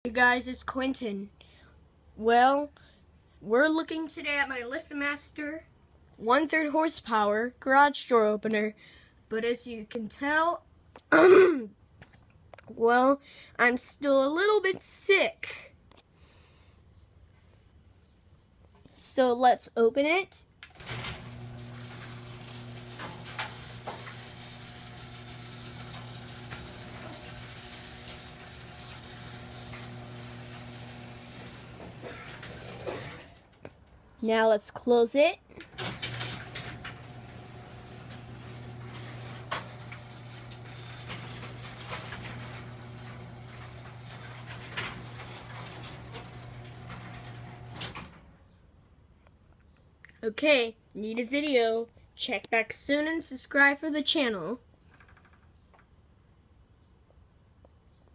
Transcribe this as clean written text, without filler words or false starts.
Hey guys, it's Quentin. Well, we're looking today at my Liftmaster 1/3 horsepower garage door opener. But as you can tell, well, I'm still a little bit sick. So let's open it. Now let's close it. Okay, need a video. Check back soon and subscribe for the channel.